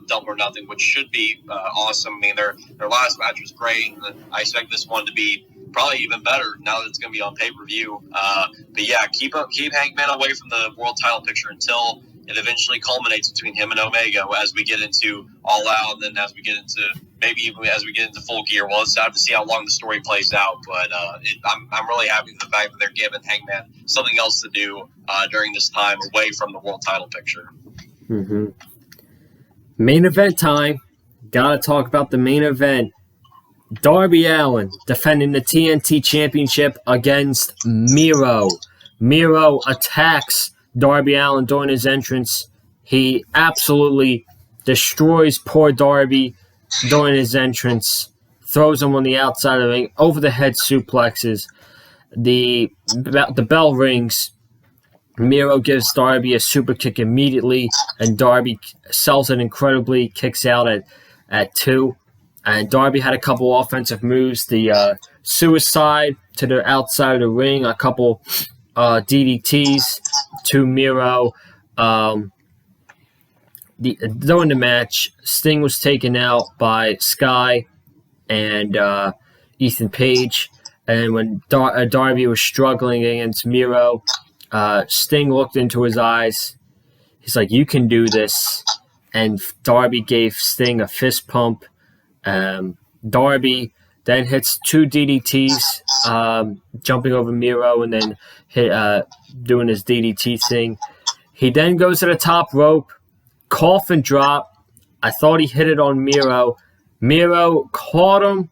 Speaker 2: Double or Nothing, which should be awesome. I mean, their last match was great, and I expect this one to be probably even better now that it's going to be on pay-per-view. But yeah, keep Hangman away from the world title picture until it eventually culminates between him and Omega as we get into All Out, and then as we get into maybe even as we get into Full Gear. Well, it's time to see how long the story plays out, but I'm really happy with the fact that they're giving Hangman something else to do during this time away from the world title picture.
Speaker 1: Mm-hmm. Main event time. Gotta talk about the main event. Darby Allin defending the TNT Championship against Miro. Miro attacks Darby Allin during his entrance. He absolutely destroys poor Darby during his entrance. Throws him on the outside of the ring. Over the head suplexes. The bell rings. Miro gives Darby a super kick immediately, and Darby sells it incredibly, kicks out at 2. And Darby had a couple offensive moves. The suicide to the outside of the ring, a couple DDTs to Miro. During the match, Sting was taken out by Sky and Ethan Page. And when Darby was struggling against Miro, Sting looked into his eyes. He's like, "You can do this." And Darby gave Sting a fist pump. Darby then hits 2 DDTs, jumping over Miro and then doing his DDT thing. He then goes to the top rope, coffin drop. I thought he hit it on Miro. Miro caught him.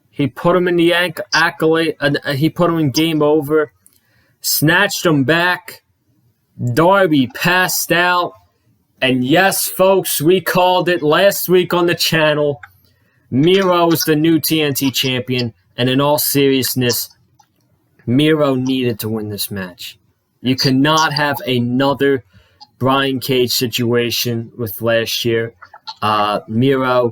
Speaker 1: He put him in the accolade. He put him in game over. Snatched him back. Darby passed out. And yes, folks, we called it last week on the channel. Miro is the new TNT champion. And in all seriousness, Miro needed to win this match. You cannot have another Brian Cage situation with last year. Miro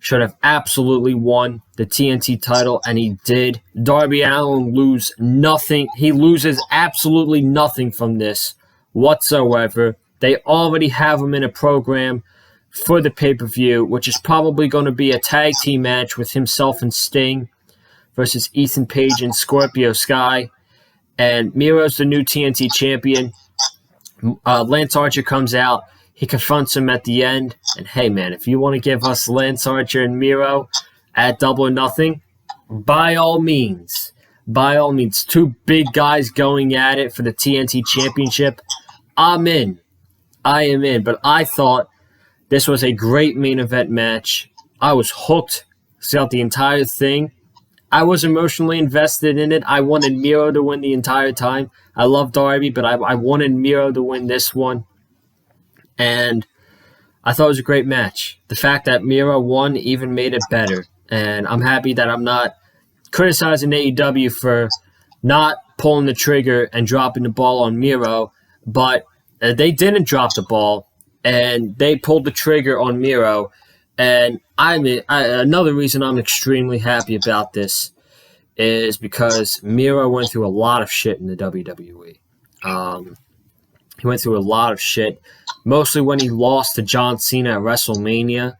Speaker 1: should have absolutely won the TNT title, and he did. Darby Allin lose nothing. He loses absolutely nothing from this whatsoever. They already have him in a program for the pay-per-view, which is probably going to be a tag team match with himself and Sting versus Ethan Page and Scorpio Sky. And Miro's the new TNT champion. Lance Archer comes out. He confronts him at the end. And hey, man, if you want to give us Lance Archer and Miro at Double or Nothing, by all means. By all means. 2 big guys going at it for the TNT championship. I'm in. I am in. But I thought this was a great main event match. I was hooked throughout the entire thing. I was emotionally invested in it. I wanted Miro to win the entire time. I love Darby, but I wanted Miro to win this one. And I thought it was a great match. The fact that Miro won even made it better. And I'm happy that I'm not criticizing AEW for not pulling the trigger and dropping the ball on Miro. But they didn't drop the ball, and they pulled the trigger on Miro. And another reason I'm extremely happy about this is because Miro went through a lot of shit in the WWE. He went through a lot of shit, mostly when he lost to John Cena at WrestleMania.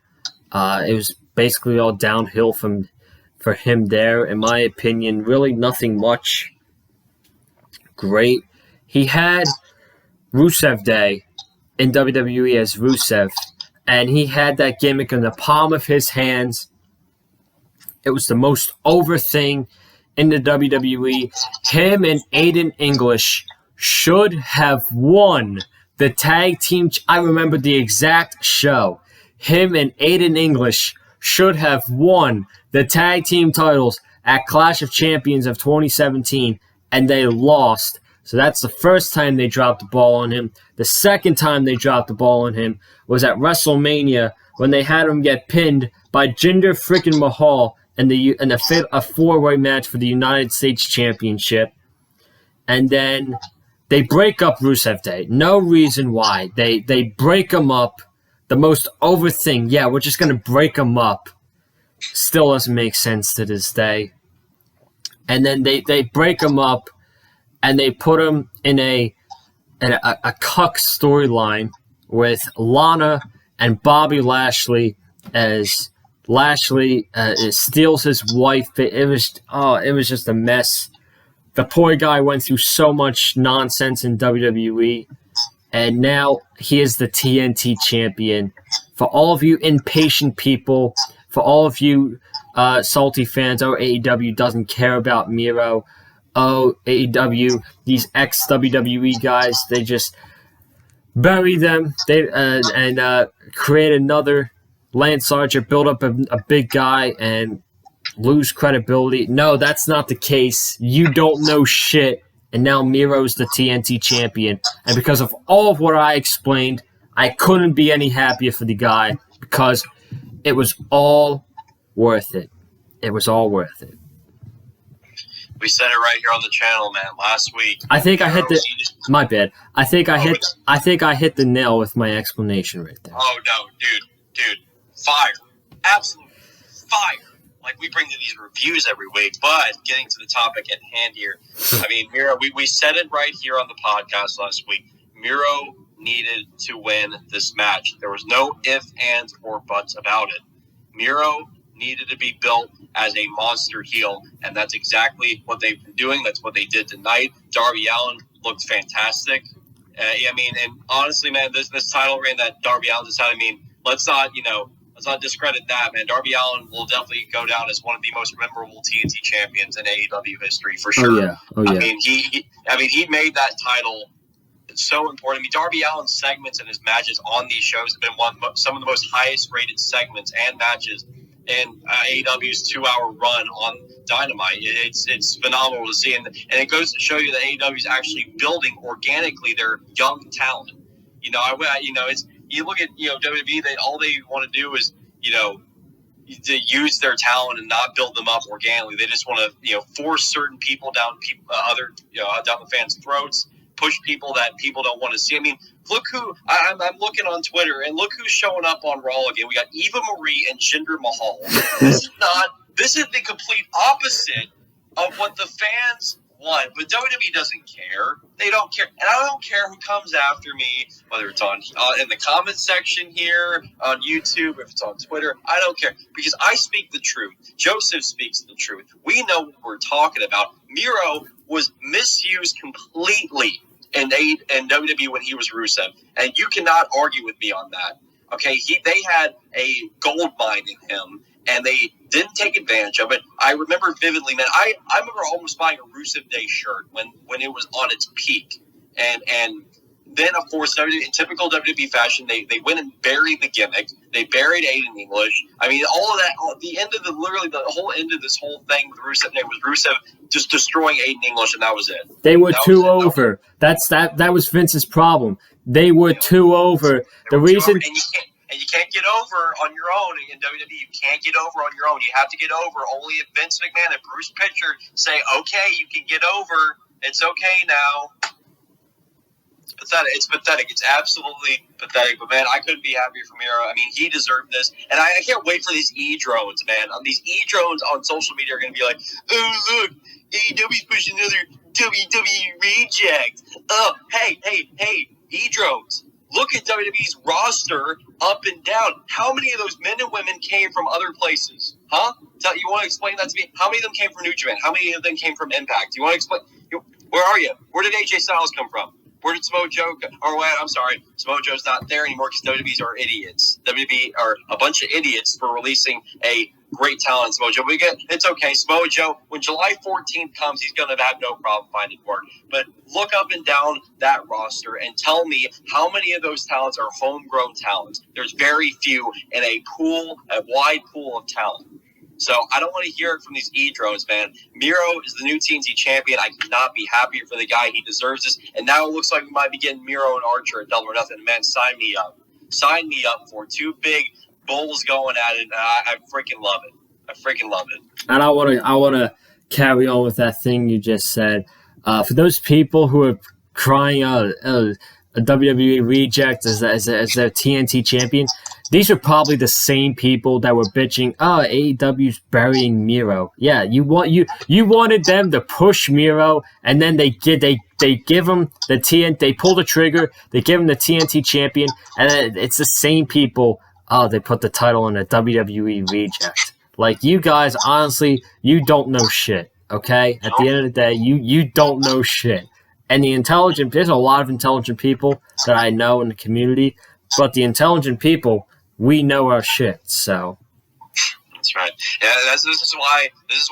Speaker 1: It was basically all downhill for him there. In my opinion, really nothing much great. He had Rusev Day in WWE as Rusev, and he had that gimmick in the palm of his hands. It was the most over thing in the WWE. Him and Aiden English should have won the tag team. I remember the exact show. Him and Aiden English should have won the tag team titles at Clash of Champions of 2017, and they lost. So that's the first time they dropped the ball on him. The second time they dropped the ball on him was at WrestleMania when they had him get pinned by Jinder freaking Mahal in a 4-way match for the United States Championship. And then they break up Rusev Day. No reason why. They break him up. The most over thing. Yeah, we're just going to break him up. Still doesn't make sense to this day. And then they break him up. and they put him in a cuck storyline with Lana and Bobby Lashley as Lashley steals his wife. It was just a mess. The poor guy went through so much nonsense in WWE, and now he is the TNT champion. For all of you impatient people, for all of you salty fans, AEW doesn't care about Miro. AEW, these ex-WWE guys, they just bury them. And create another Lance Archer, build up a big guy, and lose credibility. No, that's not the case. You don't know shit, and now Miro's the TNT champion. And because of all of what I explained, I couldn't be any happier for the guy because it was all worth it. It was all worth it.
Speaker 2: We said it right here on the channel, man. Last week,
Speaker 1: I think I hit my bad. I think I hit the nail with my explanation right there.
Speaker 2: Oh no, dude, fire, absolute fire. Like we bring you these reviews every week, but getting to the topic at hand here. I mean, Miro, we said it right here on the podcast last week. Miro needed to win this match. There was no ifs, ands, or buts about it. Miro needed to be built as a monster heel, and that's exactly what they've been doing. That's what they did tonight. Darby Allin looked fantastic. I mean, and honestly, man, this title reign that Darby Allin just had, I mean, let's not discredit that, man. Darby Allin will definitely go down as one of the most memorable TNT champions in AEW history, for sure.
Speaker 1: Oh yeah.
Speaker 2: I mean, he made that title so important. I mean, Darby Allin's segments and his matches on these shows have been some of the most highest rated segments and matches in AEW's 2-hour run on Dynamite. It's phenomenal to see, and it goes to show you that AEW is actually building organically their young talent. You look at WWE, all they want to do is to use their talent and not build them up organically. They just want to force certain people down down the fans' throats, push people that people don't want to see. I mean, look who I'm looking on Twitter, and look who's showing up on Raw again. We got Eva Marie and Jinder Mahal. This is the complete opposite of what the fans want. But WWE doesn't care. They don't care, and I don't care who comes after me, whether it's on in the comments section here on YouTube, if it's on Twitter. I don't care because I speak the truth. Joseph speaks the truth. We know what we're talking about. Miro was misused completely in WWE when he was Rusev, and you cannot argue with me on that. Okay, they had a gold mine in him, and they didn't take advantage of it. I remember vividly, man. I remember almost buying a Rusev Day shirt when it was on its peak, and then of course, in typical WWE fashion, they went and buried the gimmick. They buried Aiden English. I mean, all of that. The end of the whole end of this whole thing with Rusev Day was Rusev just destroying Aiden English, and that was it.
Speaker 1: They were too over. That was Vince's problem. They were too over. The reason.
Speaker 2: And you can't get over on your own in WWE. You can't get over on your own. You have to get over only if Vince McMahon and Bruce Pritchard say, okay, you can get over. It's okay now. It's pathetic. It's pathetic. It's absolutely pathetic. But, man, I couldn't be happier for Miro. I mean, he deserved this. And I can't wait for these E-drones, man. These E-drones on social media are going to be like, oh, look, AEW's pushing another WWE reject. Oh, hey, E-drones. Look at WWE's roster up and down. How many of those men and women came from other places? Huh? You want to explain that to me? How many of them came from New Japan? How many of them came from Impact? You want to explain? Where are you? Where did AJ Styles come from? Where did Samoa Joe go? I'm sorry. Samoa Joe's not there anymore because WWE's are idiots. WWE are a bunch of idiots for releasing a great talent, Samoa Joe. It's okay. Samoa Joe, when July 14th comes, he's going to have no problem finding work. But look up and down that roster and tell me how many of those talents are homegrown talents. There's very few in a wide pool of talent. So I don't want to hear it from these E-drones, man. Miro is the new TNT champion. I could not be happier for the guy. He deserves this. And now it looks like we might be getting Miro and Archer at Double or Nothing. Man, sign me up. Sign me up for two big bulls going at it. I freaking love it. I freaking love it.
Speaker 1: And I want to carry on with that thing you just said. For those people who are crying out a WWE reject as their TNT champion, these are probably the same people that were bitching, oh, AEW's burying Miro. Yeah, you wanted them to push Miro, and then they give him the TNT, they pull the trigger, they give him the TNT champion, and it's the same people, oh, they put the title on a WWE reject. Like, you guys, honestly, you don't know shit, okay? At the end of the day, you don't know shit. And there's a lot of intelligent people that I know in the community, but the intelligent people, we know our shit, so.
Speaker 2: That's right. Yeah, this is why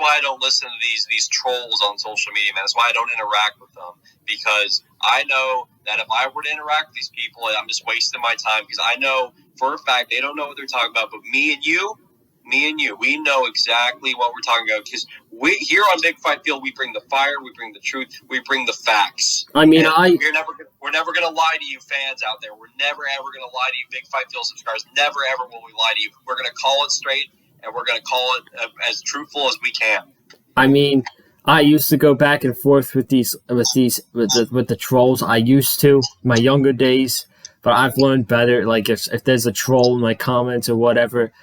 Speaker 2: I don't listen to these trolls on social media, man. That's why I don't interact with them, because I know that if I were to interact with these people, I'm just wasting my time, because I know for a fact they don't know what they're talking about. But me and you, we know exactly what we're talking about, because we here on Big Fight Field, we bring the fire, we bring the truth, we bring the facts.
Speaker 1: I mean,
Speaker 2: we're never gonna lie to you fans out there. We're never ever gonna lie to you Big Fight Field subscribers. Never ever will we lie to you. We're gonna call it straight, and we're gonna call it as truthful as we can.
Speaker 1: I mean, I used to go back and forth with the trolls. I used to my younger days, but I've learned better. Like if there's a troll in my comments or whatever,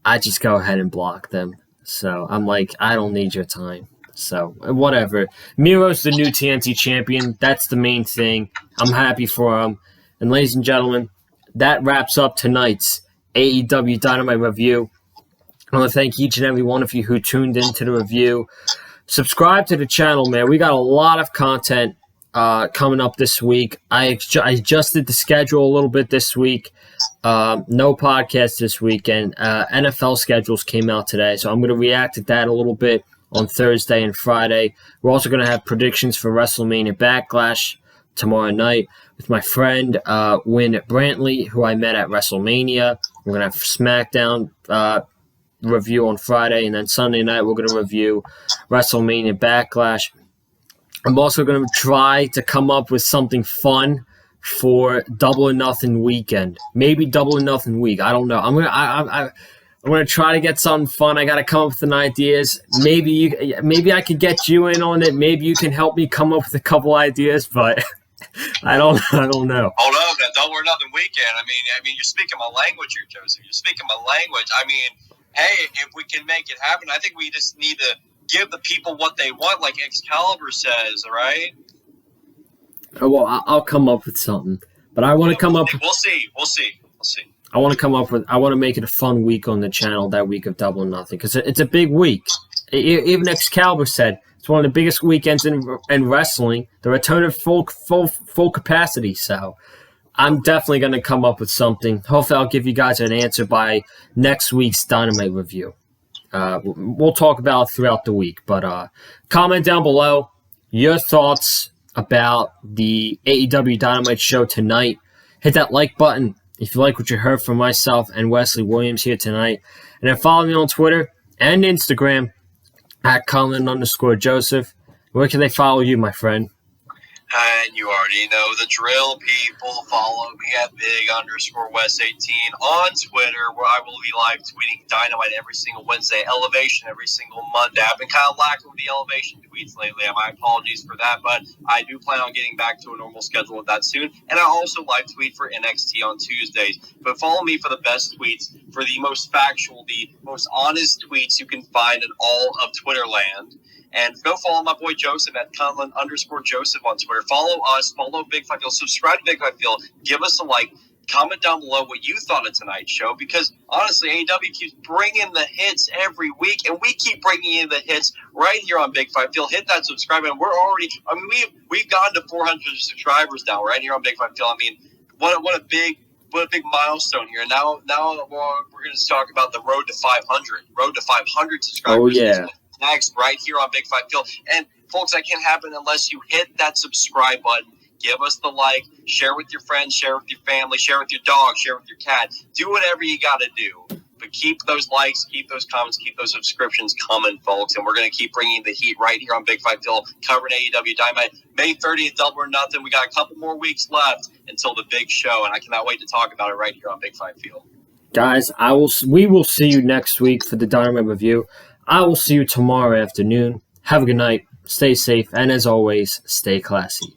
Speaker 1: I just go ahead and block them. So I'm like, I don't need your time. So whatever. Miro's the new TNT champion. That's the main thing. I'm happy for him. And ladies and gentlemen, that wraps up tonight's AEW Dynamite review. I want to thank each and every one of you who tuned into the review. Subscribe to the channel, man. We got a lot of content coming up this week. I adjusted the schedule a little bit this week. No podcast this weekend. NFL schedules came out today, so I'm going to react to that a little bit on Thursday and Friday. We're also going to have predictions for WrestleMania Backlash tomorrow night with my friend Win Brantley, who I met at WrestleMania. We're going to have SmackDown review on Friday, and then Sunday night we're going to review WrestleMania Backlash. I'm also going to try to come up with something fun for Double or Nothing weekend. Maybe Double or Nothing week. I don't know. I'm gonna try to get something fun. I got to come up with some ideas. Maybe I could get you in on it. Maybe you can help me come up with a couple ideas, but I don't know.
Speaker 2: Hold on, that Double or Nothing weekend. I mean, you're speaking my language here, Joseph. You're speaking my language. I mean, hey, if we can make it happen, I think we just need to give the people what they want, like Excalibur says, all right?
Speaker 1: Well, I'll come up with something, but I want to come up.
Speaker 2: We'll see.
Speaker 1: I want to make it a fun week on the channel that week of Double or Nothing, because it's a big week. Even Excalibur said it's one of the biggest weekends in wrestling. The return of full capacity. So I'm definitely going to come up with something. Hopefully, I'll give you guys an answer by next week's Dynamite review. We'll talk about it throughout the week, but comment down below your thoughts about the AEW Dynamite show tonight. Hit that like button if you like what you heard from myself and Wesley Williams here tonight. And then follow me on Twitter and Instagram at Colin_Joseph. Where can they follow you, my friend?
Speaker 2: And you already know the drill, people. Follow me at big_West18 on Twitter, where I will be live tweeting Dynamite every single Wednesday, Elevation every single Monday. I've been kind of lacking with the Elevation tweets lately. My apologies for that, but I do plan on getting back to a normal schedule with that soon. And I also live tweet for NXT on Tuesdays. But follow me for the best tweets, for the most factual, the most honest tweets you can find in all of Twitter land. And go follow my boy Joseph at Conlon_Joseph on Twitter. Follow us. Follow Big Fight Field. Subscribe to Big Fight Field. Give us a like. Comment down below what you thought of tonight's show. Because, honestly, AEW keeps bringing the hits every week. And we keep bringing in the hits right here on Big Fight Field. Hit that subscribe. And we're already – I mean, we've gotten to 400 subscribers now right here on Big Fight Field. I mean, what a big milestone here. Now we're going to talk about the road to 500. Road to 500 subscribers.
Speaker 1: Oh, yeah.
Speaker 2: Next, right here on Big Fight Field. And, folks, that can't happen unless you hit that subscribe button. Give us the like. Share with your friends. Share with your family. Share with your dog. Share with your cat. Do whatever you got to do. But keep those likes, keep those comments, keep those subscriptions coming, folks. And we're going to keep bringing the heat right here on Big Fight Field, covering AEW Dynamite. May 30th, Double or Nothing. We got a couple more weeks left until the big show, and I cannot wait to talk about it right here on Big Fight Field.
Speaker 1: Guys, we will see you next week for the Dynamite review. I will see you tomorrow afternoon. Have a good night. Stay safe. And as always, stay classy.